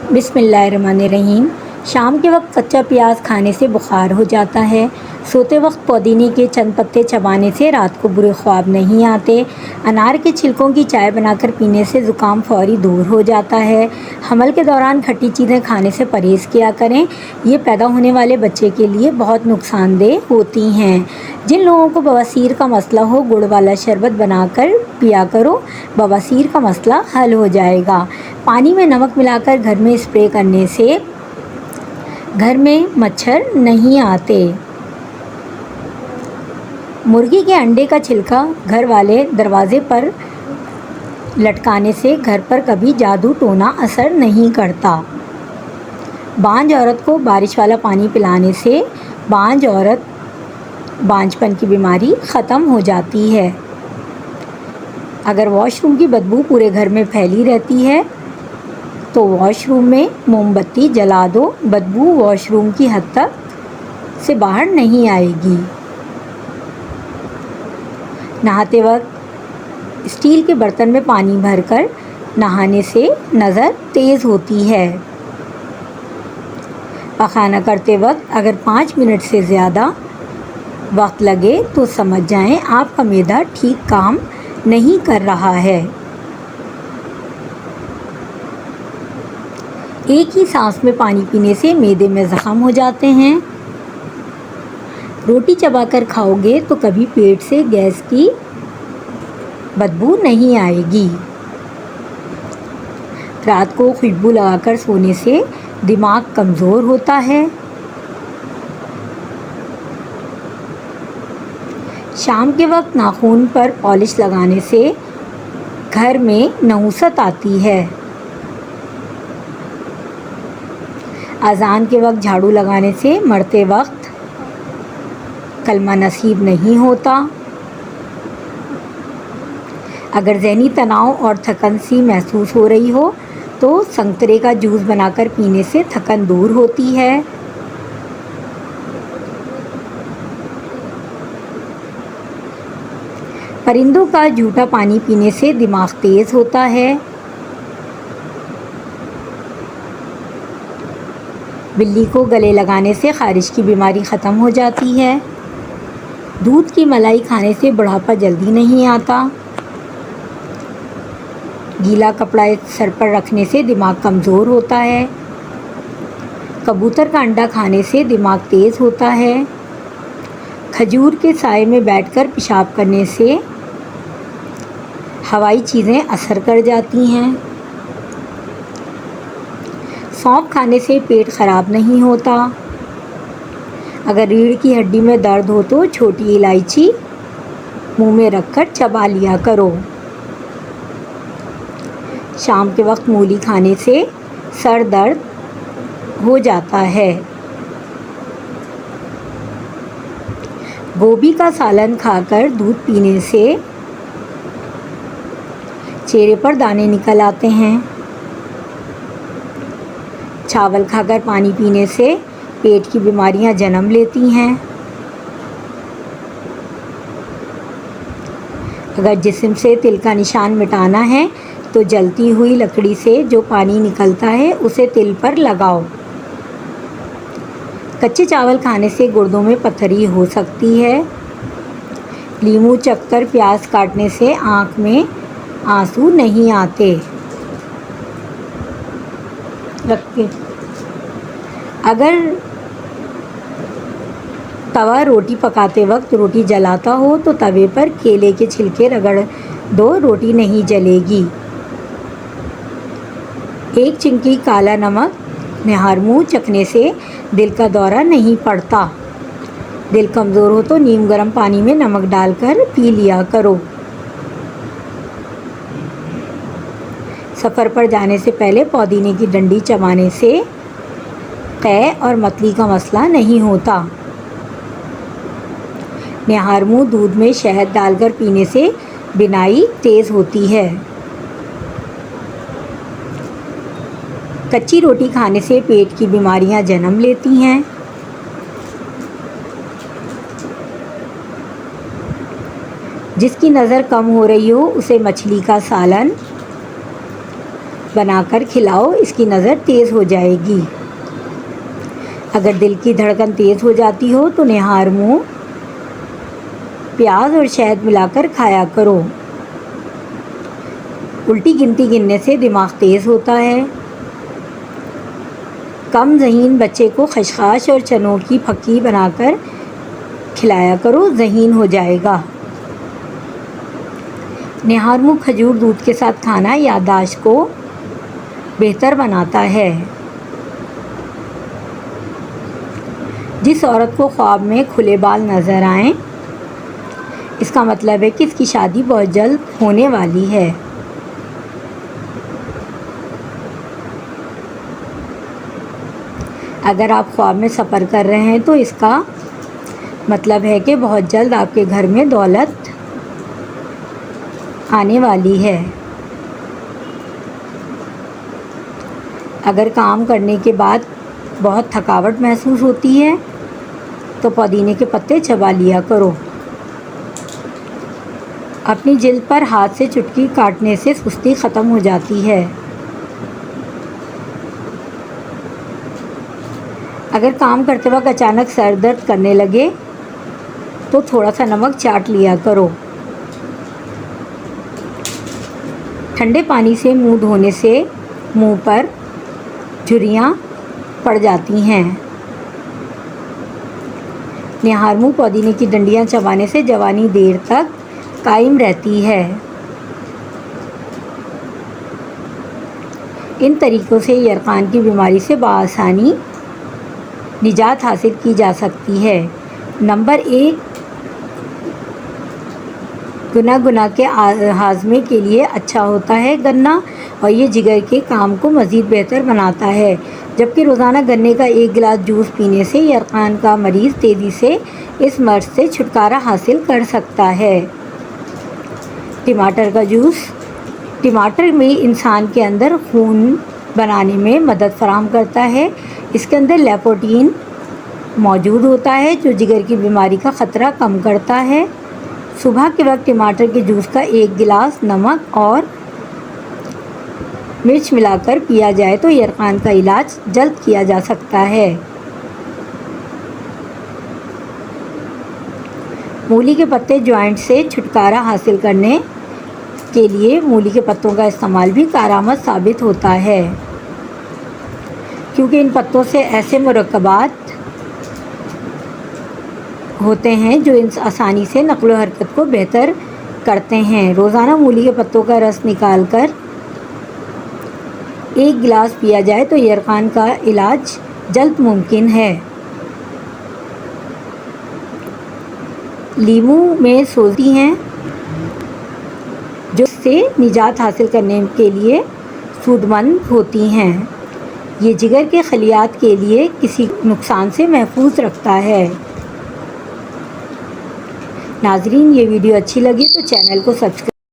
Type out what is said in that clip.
बिस्मिल्लाहिर्रहमानिर्रहीम। शाम के वक्त कच्चा प्याज खाने से बुखार हो जाता है। सोते वक्त पुदीने के चंद पत्ते चबाने से रात को बुरे ख्वाब नहीं आते। अनार के छिलकों की चाय बनाकर पीने से ज़ुकाम फौरी दूर हो जाता है। हमल के दौरान खट्टी चीज़ें खाने से परहेज़ किया करें, ये पैदा होने वाले बच्चे के लिए बहुत नुकसानदेह होती हैं। जिन लोगों को बवासीर का मसला हो, गुड़ वाला शरबत बनाकर पिया करो, बवासीर का मसला हल हो जाएगा। पानी में नमक मिलाकर घर में स्प्रे करने से घर में मच्छर नहीं आते। मुर्गी के अंडे का छिलका घर वाले दरवाजे पर लटकाने से घर पर कभी जादू टोना असर नहीं करता। बांझ औरत को बारिश वाला पानी पिलाने से बांझपन की बीमारी ख़त्म हो जाती है। अगर वॉशरूम की बदबू पूरे घर में फैली रहती है तो वॉशरूम में मोमबत्ती जला दो, बदबू वॉशरूम की हद तक से बाहर नहीं आएगी। नहाते वक्त स्टील के बर्तन में पानी भरकर नहाने से नज़र तेज़ होती है। पखाना करते वक्त अगर 5 मिनट से ज़्यादा वक्त लगे तो समझ जाएं आपका मैदा ठीक काम नहीं कर रहा है। एक ही सांस में पानी पीने से मैदे में ज़ख्म हो जाते हैं। रोटी चबाकर खाओगे तो कभी पेट से गैस की बदबू नहीं आएगी। रात को खुशबू लगाकर सोने से दिमाग कमज़ोर होता है। शाम के वक्त नाखून पर पॉलिश लगाने से घर में नहुसत आती है। अज़ान के वक्त झाड़ू लगाने से मरते वक्त कलमा नसीब नहीं होता। अगर ज़हनी तनाव और थकन सी महसूस हो रही हो तो संतरे का जूस बनाकर पीने से थकन दूर होती है। परिंदों का झूठा पानी पीने से दिमाग तेज़ होता है। बिल्ली को गले लगाने से ख़ारिश की बीमारी ख़त्म हो जाती है। दूध की मलाई खाने से बुढ़ापा जल्दी नहीं आता। गीला कपड़ा सर पर रखने से दिमाग कमज़ोर होता है। कबूतर का अंडा खाने से दिमाग तेज़ होता है। खजूर के साए में बैठकर पेशाब करने से हवाई चीज़ें असर कर जाती हैं। सौंफ खाने से पेट ख़राब नहीं होता। अगर रीढ़ की हड्डी में दर्द हो तो छोटी इलायची मुंह में रखकर चबा लिया करो। शाम के वक्त मूली खाने से सर दर्द हो जाता है। गोभी का सालन खाकर दूध पीने से चेहरे पर दाने निकल आते हैं। चावल खाकर पानी पीने से पेट की बीमारियां जन्म लेती हैं। अगर जिस्म से तिल का निशान मिटाना है तो जलती हुई लकड़ी से जो पानी निकलता है उसे तिल पर लगाओ। कच्चे चावल खाने से गुर्दों में पथरी हो सकती है। लीमू चखकर प्याज काटने से आँख में आंसू नहीं आते। अगर तवा रोटी पकाते वक्त रोटी जलाता हो तो तवे पर केले के छिलके रगड़ दो, रोटी नहीं जलेगी। एक चिमटी काला नमक निहार मुँह चखने से दिल का दौरा नहीं पड़ता। दिल कमज़ोर हो तो नीम गर्म पानी में नमक डालकर पी लिया करो। सफ़र पर जाने से पहले पुदीने की डंडी चबाने से कै और मतली का मसला नहीं होता। निहार मुँह दूध में शहद डालकर पीने से बिनाई तेज़ होती है। कच्ची रोटी खाने से पेट की बीमारियां जन्म लेती हैं। जिसकी नज़र कम हो रही हो उसे मछली का सालन बनाकर खिलाओ, इसकी नज़र तेज़ हो जाएगी। अगर दिल की धड़कन तेज़ हो जाती हो तो निहार मुँह प्याज और शहद मिलाकर खाया करो। उल्टी गिनती गिनने से दिमाग तेज़ होता है। कम ज़हीन बच्चे को खशखाश और चनों की फक्की बनाकर खिलाया करो, ज़हीन हो जाएगा। निहार मुँह खजूर दूध के साथ खाना याददाश्त को बेहतर बनाता है। जिस औरत को ख्वाब में खुले बाल नज़र आएं, इसका मतलब है कि इसकी शादी बहुत जल्द होने वाली है। अगर आप ख्वाब में सफ़र कर रहे हैं तो इसका मतलब है कि बहुत जल्द आपके घर में दौलत आने वाली है। अगर काम करने के बाद बहुत थकावट महसूस होती है तो पुदीने के पत्ते चबा लिया करो। अपनी जिल्द पर हाथ से चुटकी काटने से सुस्ती ख़त्म हो जाती है। अगर काम करते वक्त अचानक सर दर्द करने लगे तो थोड़ा सा नमक चाट लिया करो। ठंडे पानी से मुंह धोने से मुंह पर झुर्रियाँ पड़ जाती हैं। निहार मुँह पुदीने की डंडियाँ चबाने से जवानी देर तक कायम रहती है। इन तरीक़ों से यरकान की बीमारी से बआसानी निजात हासिल की जा सकती है। नंबर 1, गुना के हाजमे के लिए अच्छा होता है गन्ना, और ये जिगर के काम को मज़ीद बेहतर बनाता है। जबकि रोज़ाना गन्ने का 1 गिलास जूस पीने से यरकान का मरीज़ तेज़ी से इस मर्ज़ से छुटकारा हासिल कर सकता है। टमाटर का जूस। टमाटर में इंसान के अंदर खून बनाने में मदद फराहम करता है। इसके अंदर लिपोप्रोटीन मौजूद होता है जो जिगर की बीमारी का ख़तरा कम करता है। सुबह के वक्त टमाटर के जूस का 1 गिलास नमक और मिर्च मिलाकर पिया जाए तो यरकान का इलाज जल्द किया जा सकता है। मूली के पत्ते जॉइंट से छुटकारा हासिल करने के लिए मूली के पत्तों का इस्तेमाल भी कारआमद साबित होता है, क्योंकि इन पत्तों से ऐसे मुरक्कबात होते हैं जो आसानी से नक़्ल व हरकत को बेहतर करते हैं। रोज़ाना मूली के पत्तों का रस निकालकर 1 गिलास पिया जाए तो यरकान का इलाज जल्द मुमकिन है। लीमू में सोज़ी हैं जो से निजात हासिल करने के लिए सूदमंद होती हैं। ये जिगर के खलियात के लिए किसी नुकसान से महफूज रखता है। नाज़रीन, ये वीडियो अच्छी लगी तो चैनल को सब्सक्राइब